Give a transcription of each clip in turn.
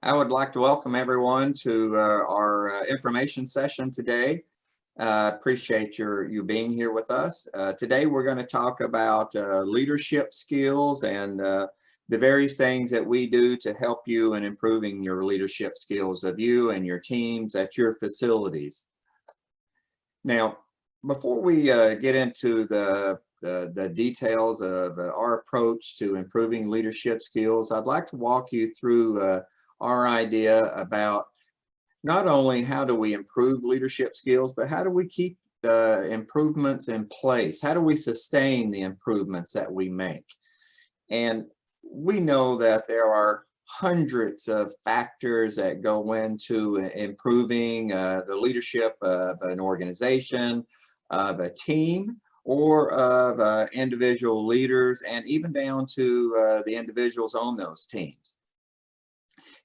I would like to welcome everyone to our information session today. Appreciate you being here with us. Today we're going to talk about leadership skills and the various things that we do to help you in improving your leadership skills of you and your teams at your facilities. Now, before we get into the details of our approach to improving leadership skills, I'd like to walk you through our idea about not only how do we improve leadership skills, but how do we keep the improvements in place? How do we sustain the improvements that we make? And we know that there are hundreds of factors that go into improving the leadership of an organization, of a team, or of individual leaders, and even down to the individuals on those teams.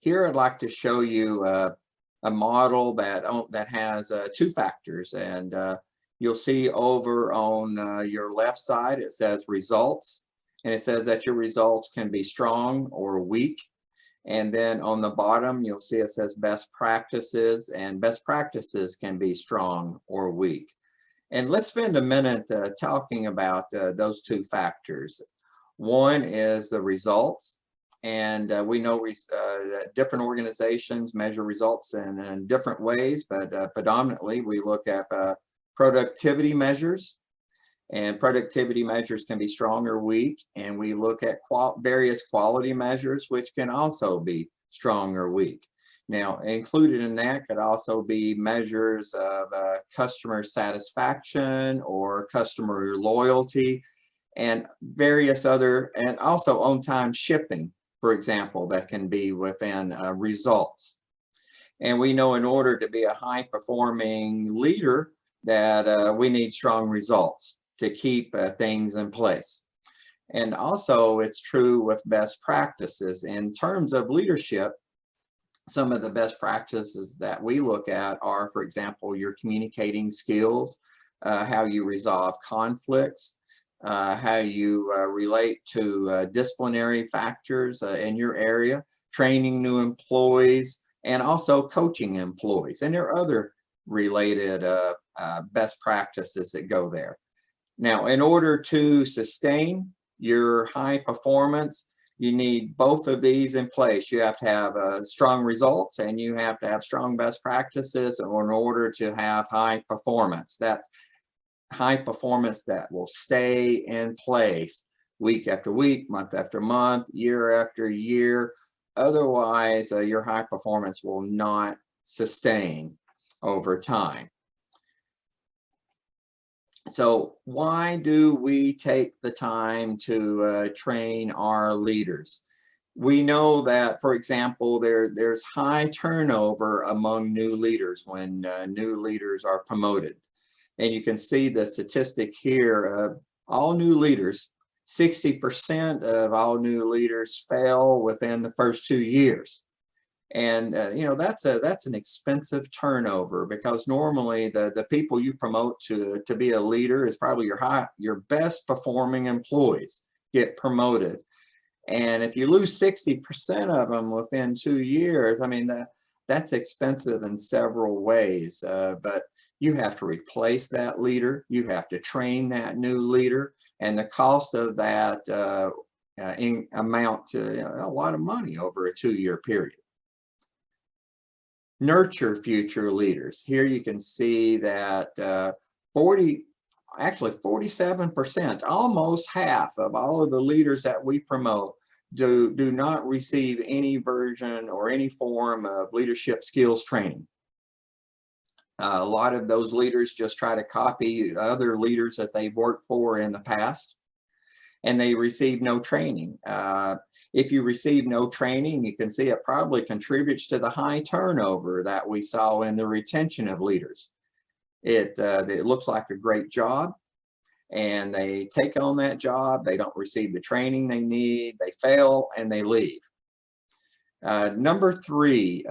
Here I'd like to show you a model that has two factors, and you'll see over on your left side it says results, and it says that your results can be strong or weak. And then on the bottom you'll see it says best practices, and best practices can be strong or weak. And let's spend a minute talking about those two factors. One is the results. And we know that different organizations measure results in different ways, but predominantly we look at productivity measures, and productivity measures can be strong or weak. And we look at various quality measures, which can also be strong or weak. Now, included in that could also be measures of customer satisfaction or customer loyalty, and various other, and also on-time shipping, for example, that can be within results. And we know in order to be a high-performing leader that we need strong results to keep things in place. And also it's true with best practices. In terms of leadership, some of the best practices that we look at are, for example, your communicating skills, how you resolve conflicts, how you relate to disciplinary factors in your area, training new employees, and also coaching employees. And there are other related best practices that go there. Now, in order to sustain your high performance, you need both of these in place. You have to have strong results, and you have to have strong best practices in order to have high performance. That's high performance that will stay in place week after week, month after month, year after year. Otherwise, your high performance will not sustain over time. So why do we take the time to train our leaders? We know that, for example, there's high turnover among new leaders when new leaders are promoted. And you can see the statistic here of all new leaders, 60% of all new leaders fail within the first 2 years. And you know, that's an expensive turnover, because normally the people you promote to be a leader is probably your best performing employees get promoted. And if you lose 60% of them within 2 years, I mean, that's expensive in several ways. But you have to replace that leader, you have to train that new leader, and the cost of that amount to a lot of money over a 2-year period. Nurture future leaders. Here you can see that 47%, almost half of all of the leaders that we promote do not receive any version or any form of leadership skills training. A lot of those leaders just try to copy other leaders that they've worked for in the past, and they receive no training. If you receive no training, you can see it probably contributes to the high turnover that we saw in the retention of leaders. It looks like a great job, and they take on that job, they don't receive the training they need, they fail, and they leave. Number 3,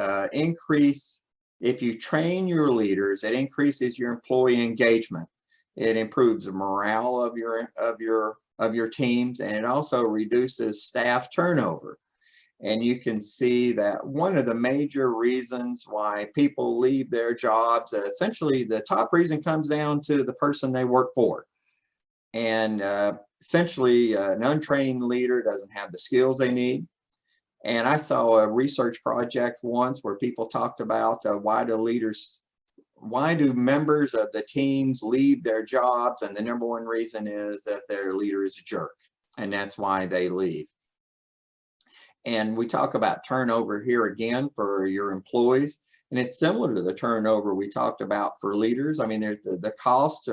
if you train your leaders, it increases your employee engagement. It improves the morale of your teams, and it also reduces staff turnover. And you can see that one of the major reasons why people leave their jobs, essentially the top reason comes down to the person they work for. And essentially an untrained leader doesn't have the skills they need. And I saw a research project once where people talked about why do members of the teams leave their jobs? And the number one reason is that their leader is a jerk, and that's why they leave. And we talk about turnover here again for your employees, and it's similar to the turnover we talked about for leaders. I mean, there's the costs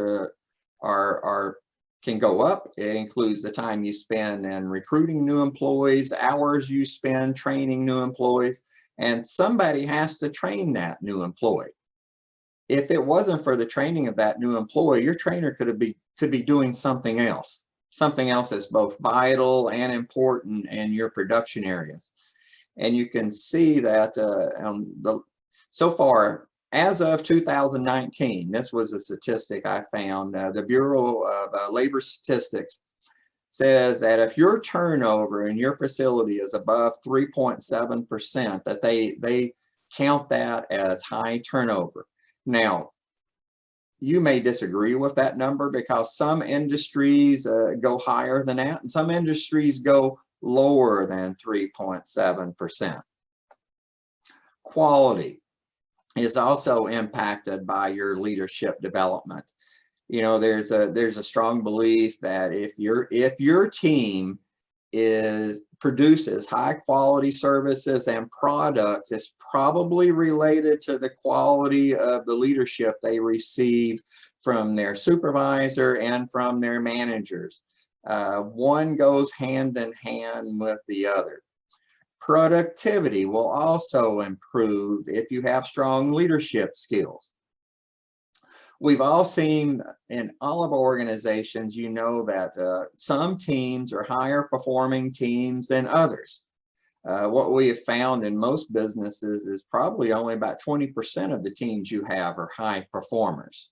can go up. It includes the time you spend in recruiting new employees, hours you spend training new employees, and somebody has to train that new employee. If it wasn't for the training of that new employee, your trainer could be doing something else that's both vital and important in your production areas. And you can see that so far, as of 2019, this was a statistic I found, the Bureau of Labor Statistics says that if your turnover in your facility is above 3.7%, that they count that as high turnover. Now, you may disagree with that number because some industries go higher than that, and some industries go lower than 3.7%. Quality is also impacted by your leadership development. You know, there's a strong belief that if your team produces high quality services and products, it's probably related to the quality of the leadership they receive from their supervisor and from their managers. One goes hand in hand with the other. Productivity will also improve if you have strong leadership skills. We've all seen in all of our organizations, you know, that some teams are higher performing teams than others. What we have found in most businesses is probably only about 20% of the teams you have are high performers.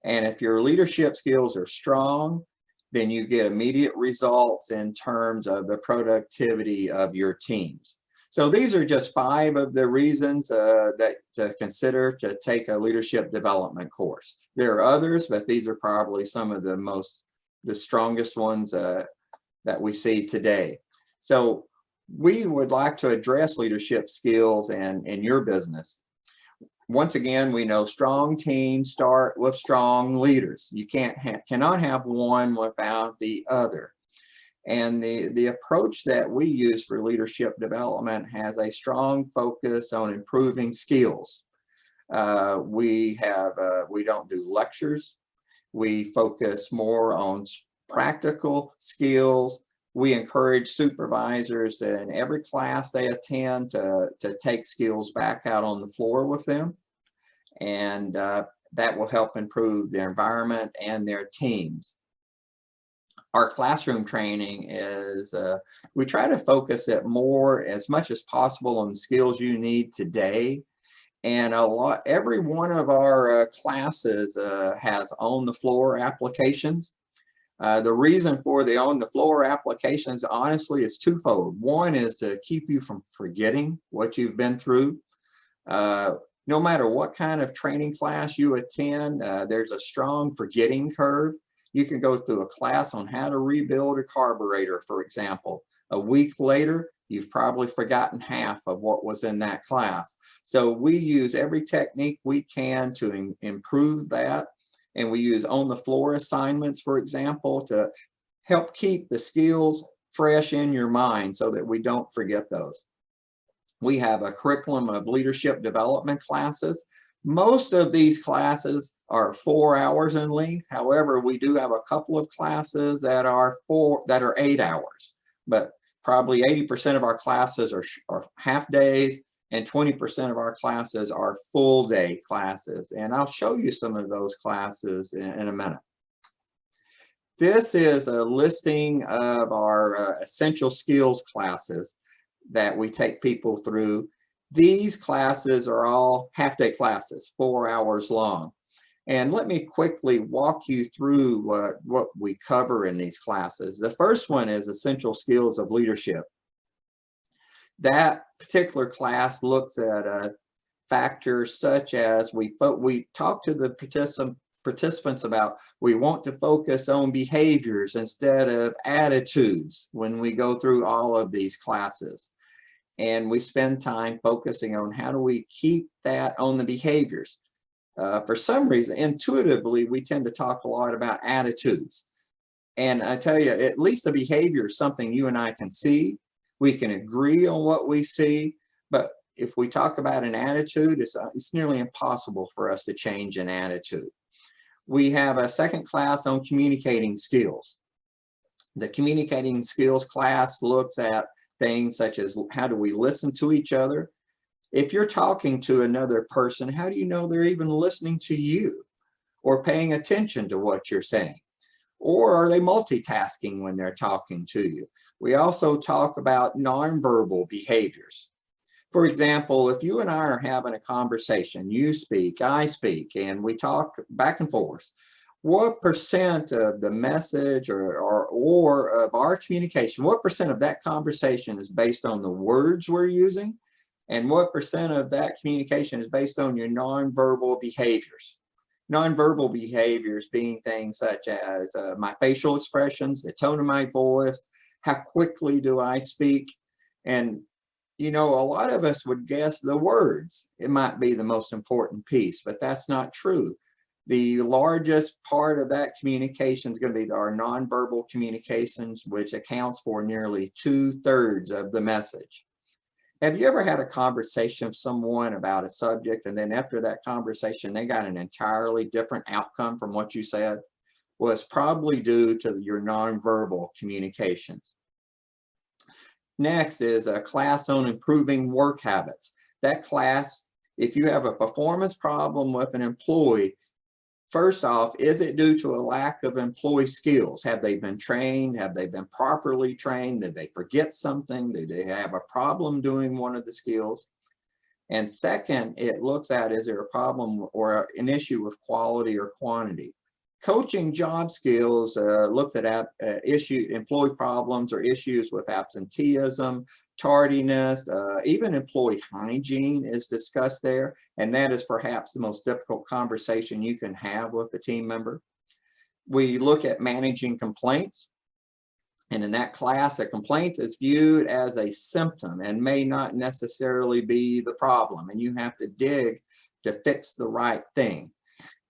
And if your leadership skills are strong, then you get immediate results in terms of the productivity of your teams. So these are just 5 of the reasons that to consider to take a leadership development course. There are others, but these are probably some of the strongest ones that we see today. So we would like to address leadership skills in your business. Once again, we know strong teams start with strong leaders. You cannot have one without the other. And the approach that we use for leadership development has a strong focus on improving skills. We don't do lectures. We focus more on practical skills. We encourage supervisors in every class they attend to take skills back out on the floor with them. And that will help improve their environment and their teams. Our classroom training is, we try to focus it more as much as possible on the skills you need today. And every one of our classes has on-the-floor applications. The reason for the on-the-floor applications, honestly, is twofold. One is to keep you from forgetting what you've been through. No matter what kind of training class you attend, there's a strong forgetting curve. You can go through a class on how to rebuild a carburetor, for example. A week later, you've probably forgotten half of what was in that class. So we use every technique we can to improve that. And we use on-the-floor assignments, for example, to help keep the skills fresh in your mind so that we don't forget those. We have a curriculum of leadership development classes. Most of these classes are 4 hours in length. However, we do have a couple of classes that are 8 hours, but probably 80% of our classes are half days and 20% of our classes are full day classes. And I'll show you some of those classes in a minute. This is a listing of our essential skills classes that we take people through. These classes are all half-day classes, 4 hours long. And let me quickly walk you through what we cover in these classes. The first one is essential skills of leadership. That particular class looks at factors such as we talk to the participants about we want to focus on behaviors instead of attitudes when we go through all of these classes. And we spend time focusing on how do we keep that on the behaviors. For some reason, intuitively, we tend to talk a lot about attitudes. And I tell you, at least the behavior is something you and I can see. We can agree on what we see, but if we talk about an attitude, it's nearly impossible for us to change an attitude. We have a second class on communicating skills. The communicating skills class looks at things such as how do we listen to each other? If you're talking to another person, how do you know they're even listening to you or paying attention to what you're saying? Or are they multitasking when they're talking to you? We also talk about nonverbal behaviors. For example, if you and I are having a conversation, you speak, I speak, and we talk back and forth, what percent of the message or of our communication, what percent of that conversation is based on the words we're using? And what percent of that communication is based on your nonverbal behaviors? Nonverbal behaviors being things such as my facial expressions, the tone of my voice, how quickly do I speak? And you know, a lot of us would guess the words. It might be the most important piece, but that's not true. The largest part of that communication is going to be our nonverbal communications, which accounts for nearly 2/3 of the message. Have you ever had a conversation with someone about a subject, and then after that conversation, they got an entirely different outcome from what you said? Well, it's probably due to your nonverbal communications. Next is a class on improving work habits. That class, if you have a performance problem with an employee, first off, is it due to a lack of employee skills? Have they been trained? Have they been properly trained? Did they forget something? Did they have a problem doing one of the skills? And second, it looks at, is there a problem or an issue with quality or quantity? Coaching job skills looks at employee problems or issues with absenteeism, tardiness, even employee hygiene is discussed there. And that is perhaps the most difficult conversation you can have with a team member. We look at managing complaints. And in that class, a complaint is viewed as a symptom and may not necessarily be the problem. And you have to dig to fix the right thing.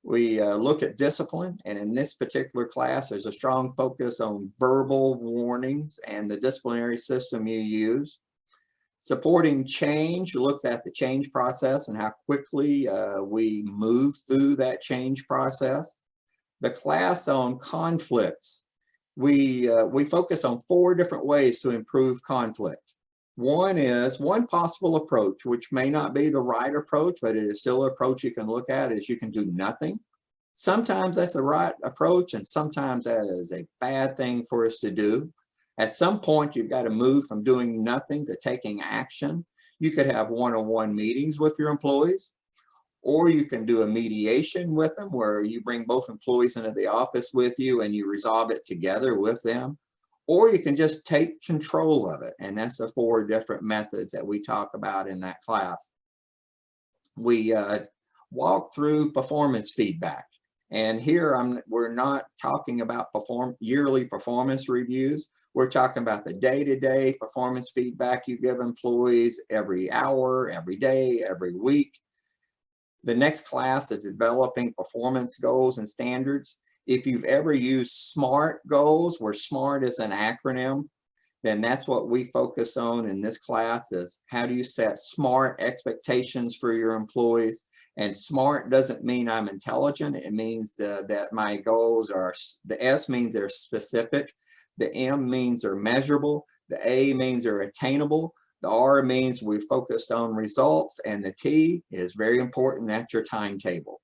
We look at discipline, and in this particular class, there's a strong focus on verbal warnings and the disciplinary system you use. Supporting change looks at the change process and how quickly we move through that change process. The class on conflicts, we focus on 4 different ways to improve conflict. One possible approach, which may not be the right approach, but it is still an approach you can look at, is you can do nothing. Sometimes that's the right approach, and sometimes that is a bad thing for us to do. At some point, you've got to move from doing nothing to taking action. You could have one-on-one meetings with your employees, or you can do a mediation with them where you bring both employees into the office with you and you resolve it together with them. Or you can just take control of it. And that's the 4 different methods that we talk about in that class. We walk through performance feedback. And here we're not talking about yearly performance reviews. We're talking about the day-to-day performance feedback you give employees every hour, every day, every week. The next class is developing performance goals and standards. If you've ever used SMART goals, where SMART is an acronym, then that's what we focus on in this class is how do you set SMART expectations for your employees. And SMART doesn't mean I'm intelligent. It means that my goals are, the S means they're specific, the M means they're measurable, the A means they're attainable, the R means we focused on results, and the T is very important, that's your timetable.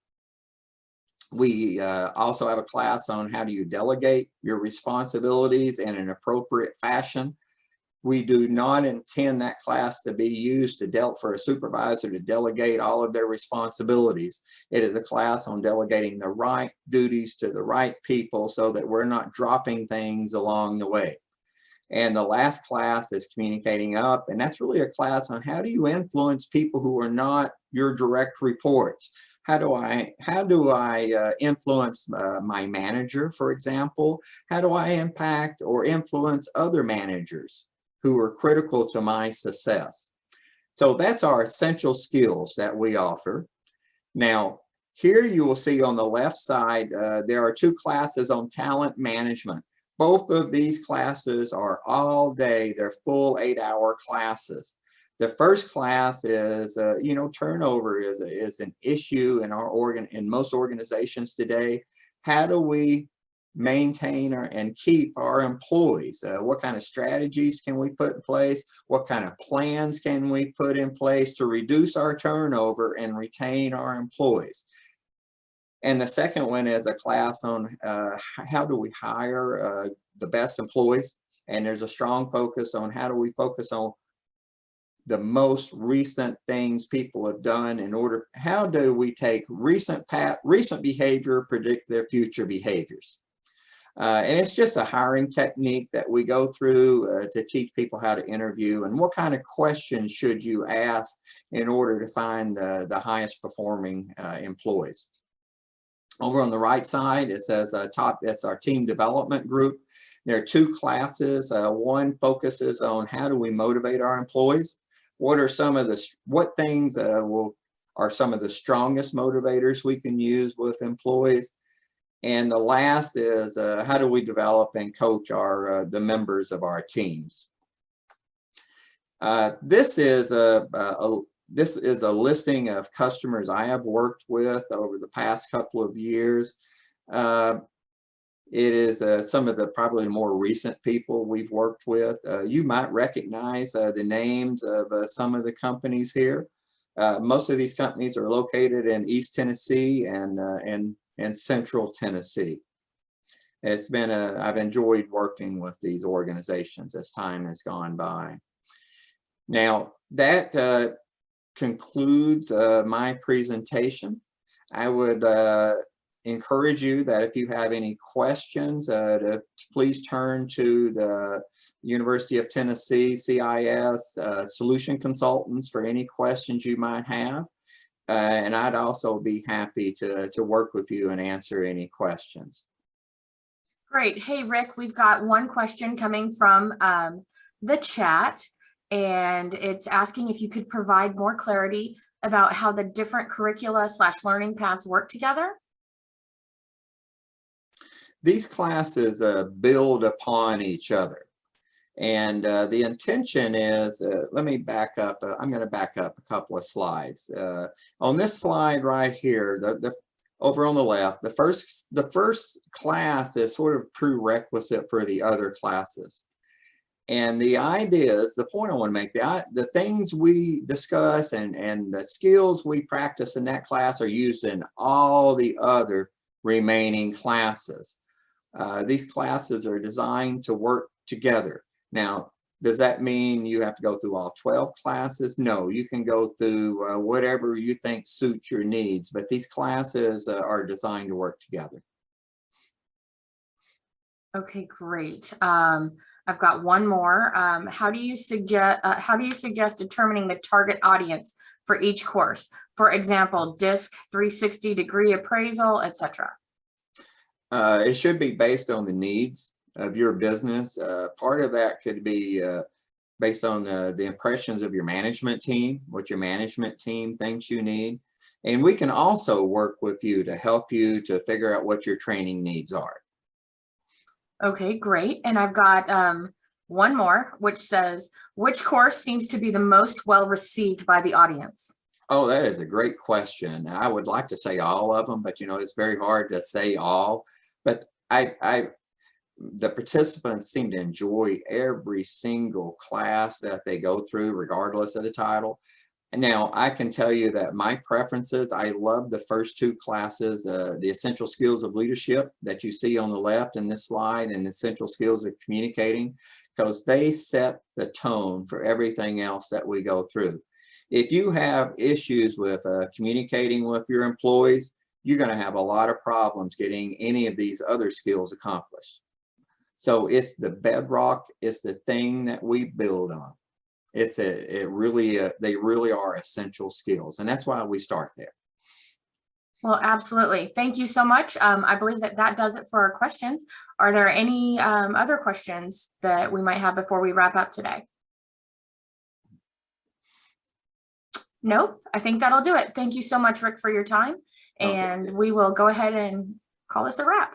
We also have a class on how do you delegate your responsibilities in an appropriate fashion. We do not intend that class to be used for a supervisor to delegate all of their responsibilities. It is a class on delegating the right duties to the right people so that we're not dropping things along the way. And the last class is communicating up, and that's really a class on how do you influence people who are not your direct reports. How do I influence my manager, for example? How do I impact or influence other managers who are critical to my success? So that's our essential skills that we offer. Now, here you will see on the left side, there are 2 classes on talent management. Both of these classes are all day. They're full 8-hour classes. The first class is, turnover is an issue in most organizations today. How do we maintain and keep our employees? What kind of strategies can we put in place? What kind of plans can we put in place to reduce our turnover and retain our employees? And the second one is a class on how do we hire the best employees? And there's a strong focus on how do we focus on the most recent things people have done how do we take recent behavior, predict their future behaviors? And it's just a hiring technique that we go through to teach people how to interview and what kind of questions should you ask in order to find the highest performing employees. Over on the right side, it says that's our team development group. There are 2 classes. One focuses on how do we motivate our employees? What are some of what things are some of the strongest motivators we can use with employees? And the last is how do we develop and coach the members of our teams? This is a listing of customers I have worked with over the past couple of years. It is some of the probably more recent people we've worked with. You might recognize the names of some of the companies here. Most of these companies are located in East Tennessee and Central Tennessee. I've enjoyed working with these organizations as time has gone by. Now that concludes my presentation. I would encourage you that if you have any questions, to please turn to the University of Tennessee CIS solution consultants for any questions you might have. And I'd also be happy to work with you and answer any questions. Great. Hey, Rick, we've got one question coming from the chat, and it's asking if you could provide more clarity about how the different curricula/learning paths work together. These classes build upon each other. And the intention is, let me back up. I'm going to back up a couple of slides. On this slide right here, over on the left, the first class is sort of prerequisite for the other classes. And the idea is, the point I want to make, the things we discuss and the skills we practice in that class are used in all the other remaining classes. These classes are designed to work together. Now, does that mean you have to go through all 12 classes? No, you can go through whatever you think suits your needs, but these classes are designed to work together. Okay, great. I've got one more. How do you suggest determining the target audience for each course? For example, DISC, 360-degree appraisal, etc. It should be based on the needs of your business. Part of that could be based on the impressions of your management team, what your management team thinks you need. And we can also work with you to help you to figure out what your training needs are. Okay, great. And I've got one more, which says, which course seems to be the most well received by the audience? Oh, that is a great question. I would like to say all of them, but it's very hard to say all. But the participants seem to enjoy every single class that they go through, regardless of the title. And now I can tell you that my preferences, I love the first 2 classes, the essential skills of leadership that you see on the left in this slide, and the essential skills of communicating, because they set the tone for everything else that we go through. If you have issues with communicating with your employees, you're going to have a lot of problems getting any of these other skills accomplished. So it's the bedrock, it's the thing that we build on. They really are essential skills. And that's why we start there. Well, absolutely. Thank you so much. I believe that does it for our questions. Are there any other questions that we might have before we wrap up today? Nope. I think that'll do it. Thank you so much, Rick, for your time. And we will go ahead and call this a wrap.